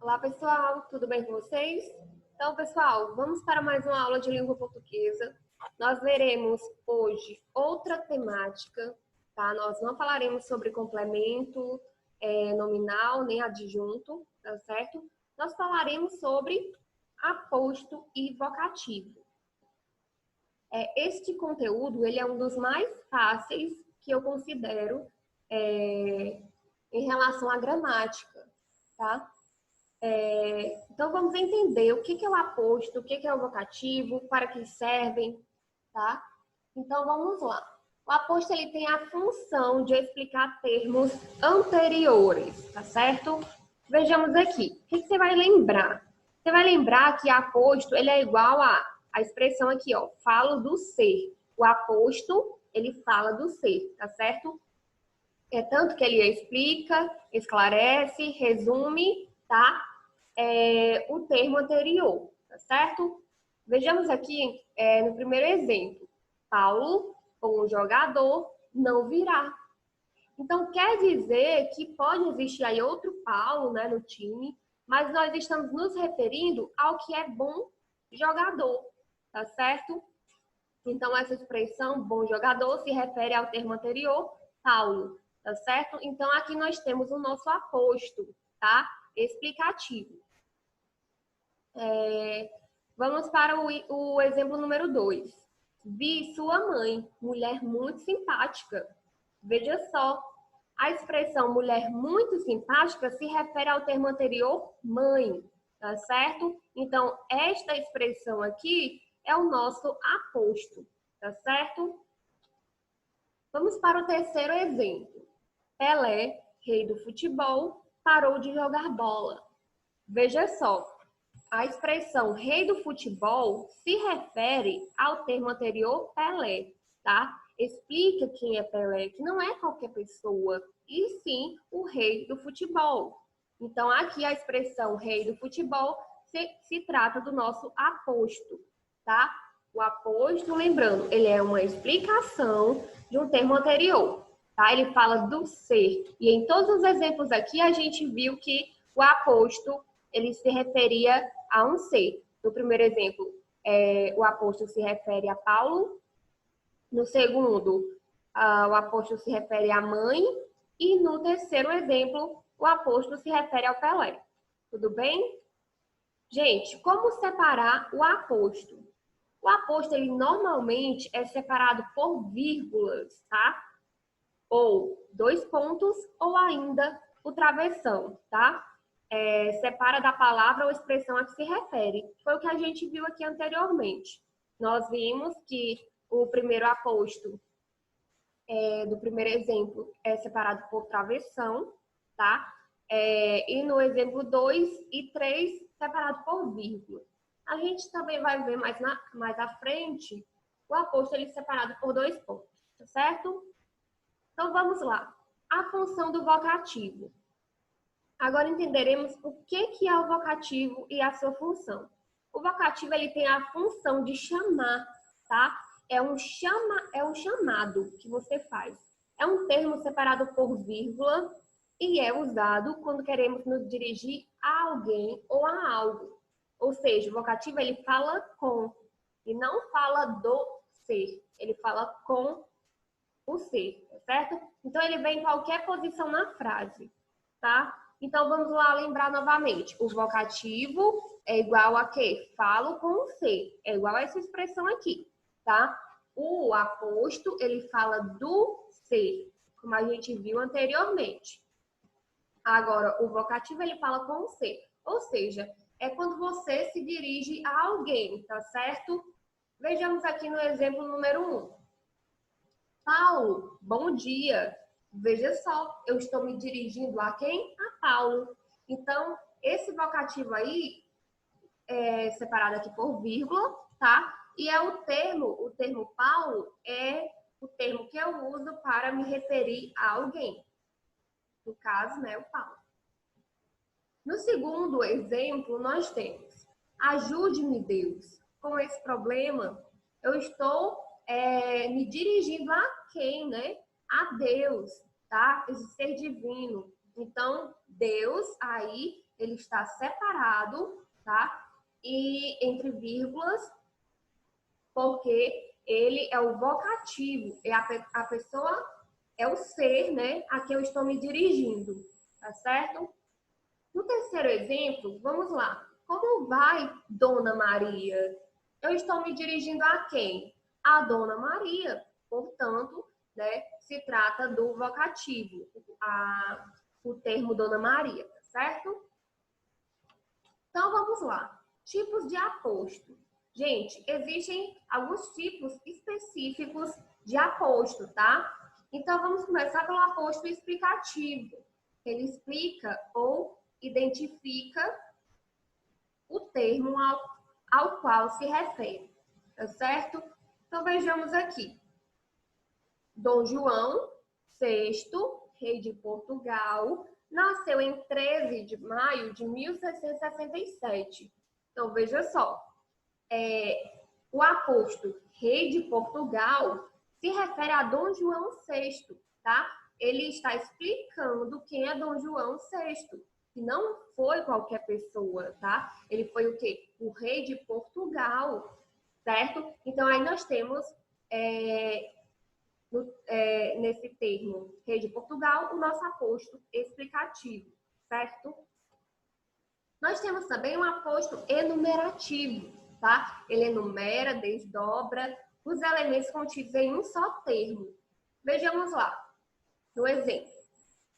Olá, pessoal, tudo bem com vocês? Então, pessoal, vamos para mais uma aula de língua portuguesa. Nós veremos hoje outra temática, tá? Nós não falaremos sobre complemento nominal nem adjunto, tá certo? Nós falaremos sobre aposto e vocativo. Este conteúdo, ele é um dos mais fáceis que eu considero em relação à gramática, tá? Então, vamos entender o que é o aposto, o que é o vocativo, para que servem, tá? Então, vamos lá. O aposto, ele tem a função de explicar termos anteriores, tá certo? Vejamos aqui. O que você vai lembrar? Você vai lembrar que aposto, ele é igual a expressão aqui, ó, falo do ser. O aposto, ele fala do ser, tá certo? É tanto que ele explica, esclarece, resume, tá? O termo anterior, tá certo? Vejamos aqui no primeiro exemplo. Paulo, como jogador, não virá. Então, quer dizer que pode existir aí outro Paulo, né, no time, mas nós estamos nos referindo ao que é bom jogador, tá certo? Então, essa expressão bom jogador se refere ao termo anterior, Paulo, tá certo? Então, aqui nós temos o nosso aposto, tá? Explicativo. Vamos para o exemplo número 2. Vi sua mãe, mulher muito simpática. Veja só, a expressão mulher muito simpática se refere ao termo anterior, mãe, tá certo? Então, esta expressão aqui é o nosso aposto, tá certo? Vamos para o terceiro exemplo. Pelé, rei do futebol, parou de jogar bola. Veja só, a expressão rei do futebol se refere ao termo anterior Pelé, tá? Explica quem é Pelé, que não é qualquer pessoa, e sim o rei do futebol. Então, aqui a expressão rei do futebol se trata do nosso aposto, tá? O aposto, lembrando, ele é uma explicação de um termo anterior, tá? Ele fala do ser. E em todos os exemplos aqui, a gente viu que o aposto, ele se referia a um ser. No primeiro exemplo, o aposto se refere a Paulo. No segundo, o aposto se refere à mãe. E no terceiro exemplo, o aposto se refere ao Pelé. Tudo bem? Gente, como separar o aposto? O aposto, ele normalmente é separado por vírgulas, tá? Ou 2 pontos, ou ainda o travessão, tá? Separa da palavra ou expressão a que se refere. Foi o que a gente viu aqui anteriormente. Nós vimos que o primeiro aposto do primeiro exemplo é separado por travessão, tá? E no exemplo 2 e 3, separado por vírgula. A gente também vai ver mais à frente o aposto ele separado por 2 pontos, tá certo? Então, vamos lá. A função do vocativo. Agora entenderemos o que é o vocativo e a sua função. O vocativo, ele tem a função de chamar, tá? É um chamado que você faz. É um termo separado por vírgula e é usado quando queremos nos dirigir a alguém ou a algo. Ou seja, o vocativo, ele fala com e não fala do ser. Ele fala com o ser, certo? Então, ele vem em qualquer posição na frase, tá? Então, vamos lá lembrar novamente. O vocativo é igual a quê? Falo com o ser. É igual a essa expressão aqui, tá? O aposto, ele fala do ser, como a gente viu anteriormente. Agora, o vocativo, ele fala com o ser. Ou seja, é quando você se dirige a alguém, tá certo? Vejamos aqui no exemplo número 1. Paulo, bom dia. Veja só, eu estou me dirigindo a quem? A Paulo. Então, esse vocativo aí é separado aqui por vírgula, tá? E é o termo Paulo é o termo que eu uso para me referir a alguém. No caso, né, o Paulo. No segundo exemplo, nós temos: ajude-me, Deus. Com esse problema, eu estou me dirigindo a quem, né? A Deus, tá? Esse ser divino. Então, Deus, aí, ele está separado, tá? E entre vírgulas, porque ele é o vocativo, é a pessoa, é o ser, né, a que eu estou me dirigindo, tá certo? No terceiro exemplo, vamos lá. Como vai, Dona Maria? Eu estou me dirigindo a quem? A Dona Maria. Portanto, né, se trata do vocativo, o termo Dona Maria, tá certo? Então, vamos lá. Tipos de aposto. Gente, existem alguns tipos específicos de aposto, tá? Então, vamos começar pelo aposto explicativo. Ele explica ou identifica o termo ao qual se refere, tá certo? Então, vejamos aqui. Dom João VI, rei de Portugal, nasceu em 13 de maio de 1667. Então, veja só, o aposto rei de Portugal se refere a Dom João VI, tá? Ele está explicando quem é Dom João VI, que não foi qualquer pessoa, tá? Ele foi o quê? O rei de Portugal, certo? Então, aí nós temos, nesse termo, rei de Portugal, o nosso aposto explicativo, certo? Nós temos também um aposto enumerativo, tá? Ele enumera, desdobra os elementos contidos em um só termo. Vejamos lá, no exemplo.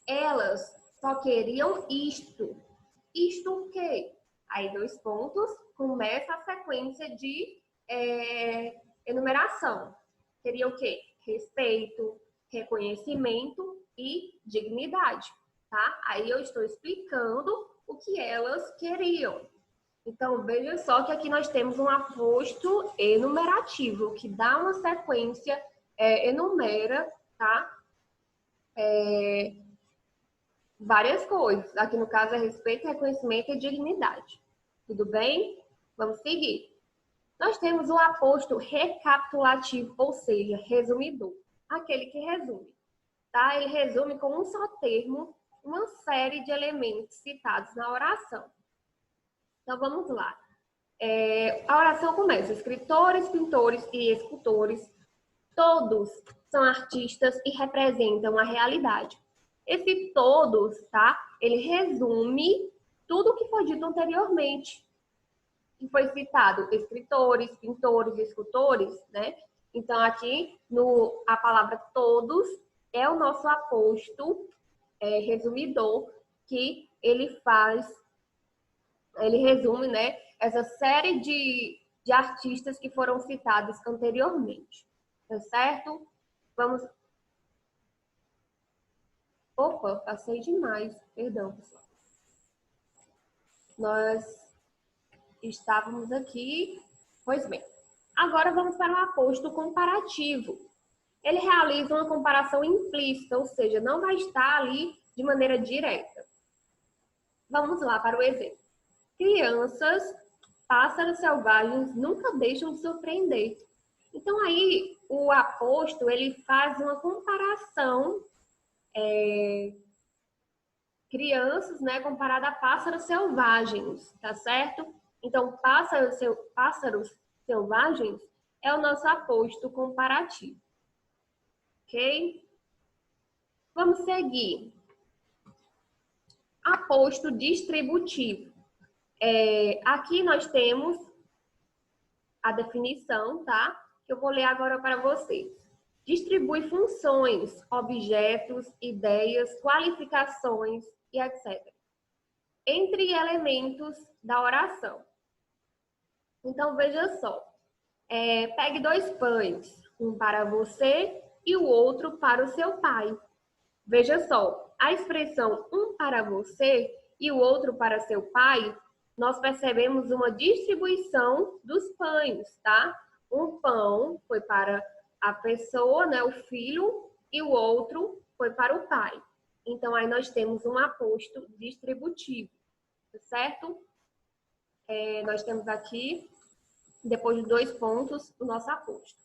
Elas só queriam isto. Isto o quê? Aí, 2 pontos, começa a sequência de enumeração. Seria o quê? Respeito, reconhecimento e dignidade, tá? Aí eu estou explicando o que elas queriam. Então, veja só que aqui nós temos um aposto enumerativo, que dá uma sequência, enumera, tá? Várias coisas. Aqui no caso é respeito, reconhecimento e dignidade. Tudo bem? Vamos seguir. Nós temos o aposto recapitulativo, ou seja, resumidor. Aquele que resume, tá? Ele resume com um só termo uma série de elementos citados na oração. Então, vamos lá. A oração começa: escritores, pintores e escultores, todos são artistas e representam a realidade. Esse todos, tá? Ele resume tudo o que foi dito anteriormente. Que foi citado escritores, pintores, escultores, né? Então, aqui, a palavra todos é o nosso aposto resumidor, que ele resume, né, essa série de artistas que foram citados anteriormente, tá certo? Vamos... Opa, passei demais, perdão, pessoal. Nós estávamos aqui, pois bem. Agora vamos para o aposto comparativo. Ele realiza uma comparação implícita, ou seja, não vai estar ali de maneira direta. Vamos lá para o exemplo. Crianças, pássaros selvagens nunca deixam de surpreender. Então aí o aposto ele faz uma comparação, crianças, né, comparada a pássaros selvagens, tá certo? Então pássaros selvagens é o nosso aposto comparativo, ok? Vamos seguir. Aposto distributivo. Aqui nós temos a definição, tá? Que eu vou ler agora para vocês. Distribui funções, objetos, ideias, qualificações e etc. entre elementos da oração. Então, veja só. Pegue 2 pães, um para você e o outro para o seu pai. Veja só, a expressão um para você e o outro para seu pai, nós percebemos uma distribuição dos pães, tá? Um pão foi para a pessoa, né, o filho, e o outro foi para o pai. Então, aí nós temos um aposto distributivo, certo? Nós temos aqui, depois de 2 pontos, o nosso aposto.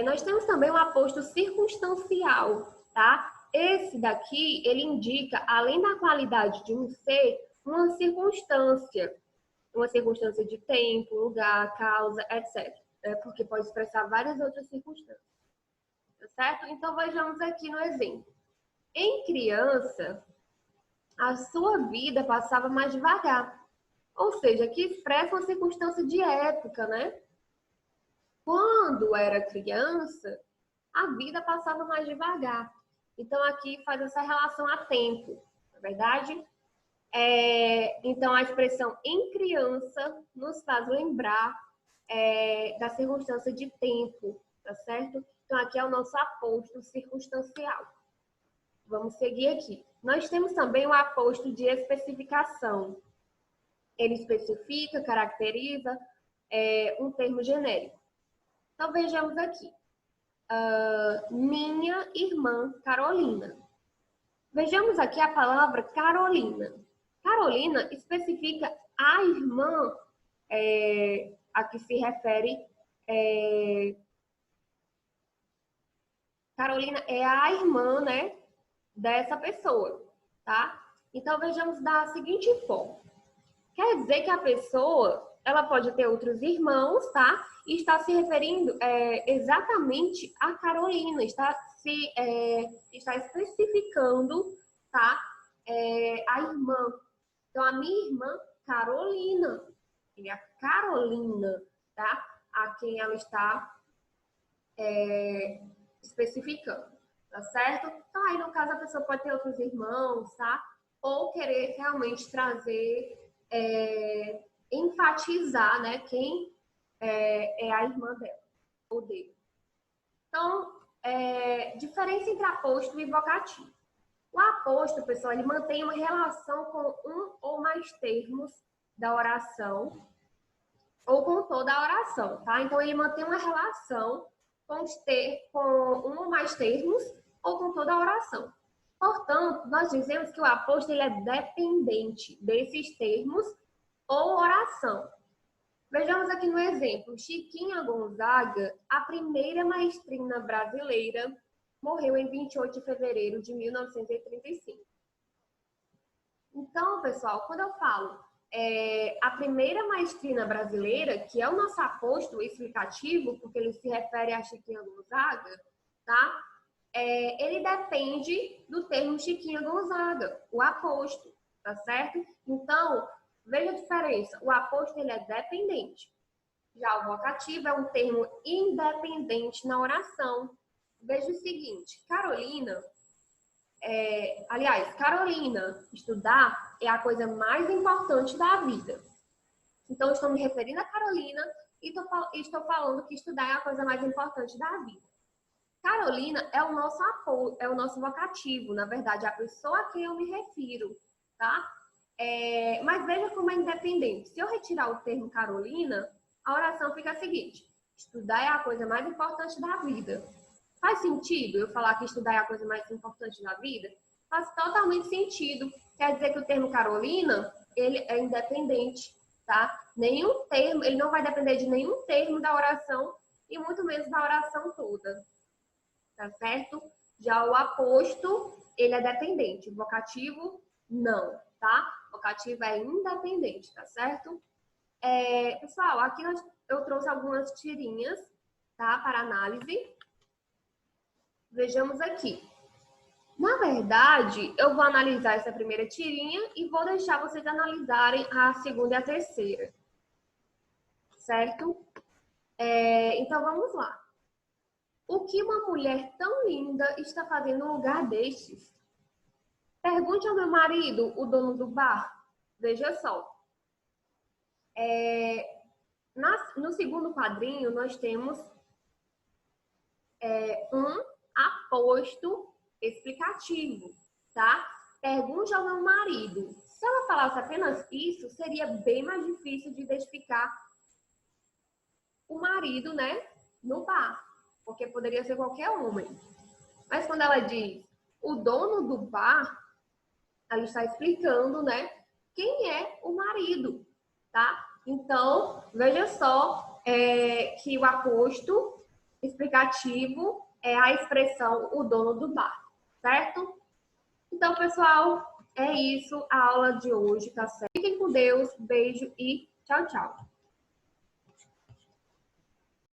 Nós temos também um aposto circunstancial, tá? esse daqui, ele indica, além da qualidade de um ser, uma circunstância de tempo, lugar, causa, etc. Porque pode expressar várias outras circunstâncias. Tá certo? Então, vejamos aqui no exemplo. Em criança, a sua vida passava mais devagar. Ou seja, que expressa uma circunstância de época, né? Quando era criança, a vida passava mais devagar. Então, aqui faz essa relação a tempo, não é verdade? Então, a expressão em criança nos faz lembrar da circunstância de tempo, tá certo? Então, aqui é o nosso aposto circunstancial. Vamos seguir aqui. Nós temos também o aposto de especificação. Ele especifica, caracteriza um termo genérico. Então, vejamos aqui. Minha irmã Carolina. Vejamos aqui a palavra Carolina. Carolina especifica a irmã a que se refere. Carolina é a irmã, né, dessa pessoa, tá? Então, vejamos da seguinte forma. Quer dizer que a pessoa, ela pode ter outros irmãos, tá? E está se referindo exatamente a Carolina, está especificando, tá? A irmã. Então, a minha irmã Carolina, é a Carolina, tá? A quem ela está especificando, tá certo? Então, aí, no caso, a pessoa pode ter outros irmãos, tá? Ou querer realmente trazer, enfatizar, né, quem é a irmã dela, ou dele. Então, diferença entre aposto e vocativo. O aposto, pessoal, ele mantém uma relação com um ou mais termos da oração, ou com toda a oração, tá? Então, ele mantém uma relação com um ou mais termos, ou com toda a oração. Portanto, nós dizemos que o aposto ele é dependente desses termos ou oração. Vejamos aqui no exemplo. Chiquinha Gonzaga, a primeira maestrina brasileira, morreu em 28 de fevereiro de 1935. Então, pessoal, quando eu falo a primeira maestrina brasileira, que é o nosso aposto explicativo, porque ele se refere a Chiquinha Gonzaga, tá? Ele depende do termo Chiquinha Gonzaga, o aposto, tá certo? Então, veja a diferença. O aposto ele é dependente. Já o vocativo é um termo independente na oração. Veja o seguinte, Carolina, Carolina, estudar é a coisa mais importante da vida. Então, estou me referindo a Carolina e estou falando que estudar é a coisa mais importante da vida. Carolina é o nosso apoio, é o nosso vocativo, na verdade, é a pessoa a quem eu me refiro, tá? Mas veja como é independente. Se eu retirar o termo Carolina, a oração fica a seguinte: estudar é a coisa mais importante da vida. Faz sentido eu falar que estudar é a coisa mais importante da vida? Faz totalmente sentido. Quer dizer que o termo Carolina, ele é independente, tá? Nenhum termo, ele não vai depender de nenhum termo da oração e muito menos da oração toda. Tá certo? Já o aposto, ele é dependente. O vocativo, não, tá? O vocativo é independente, tá certo? Pessoal, aqui eu trouxe algumas tirinhas, tá? Para análise. Vejamos aqui. Na verdade, eu vou analisar essa primeira tirinha e vou deixar vocês analisarem a segunda e a terceira. Certo? Então, vamos lá. O que uma mulher tão linda está fazendo no lugar destes? Pergunte ao meu marido, o dono do bar. Veja só. No segundo quadrinho, nós temos um aposto explicativo, tá? Pergunte ao meu marido. Se ela falasse apenas isso, seria bem mais difícil de identificar o marido, né, no bar. Porque poderia ser qualquer homem. Mas quando ela diz o dono do bar, ela está explicando, né, quem é o marido, tá? Então, veja só que o aposto explicativo é a expressão o dono do bar, certo? Então, pessoal, é isso a aula de hoje, tá certo? Fiquem com Deus, beijo e tchau, tchau.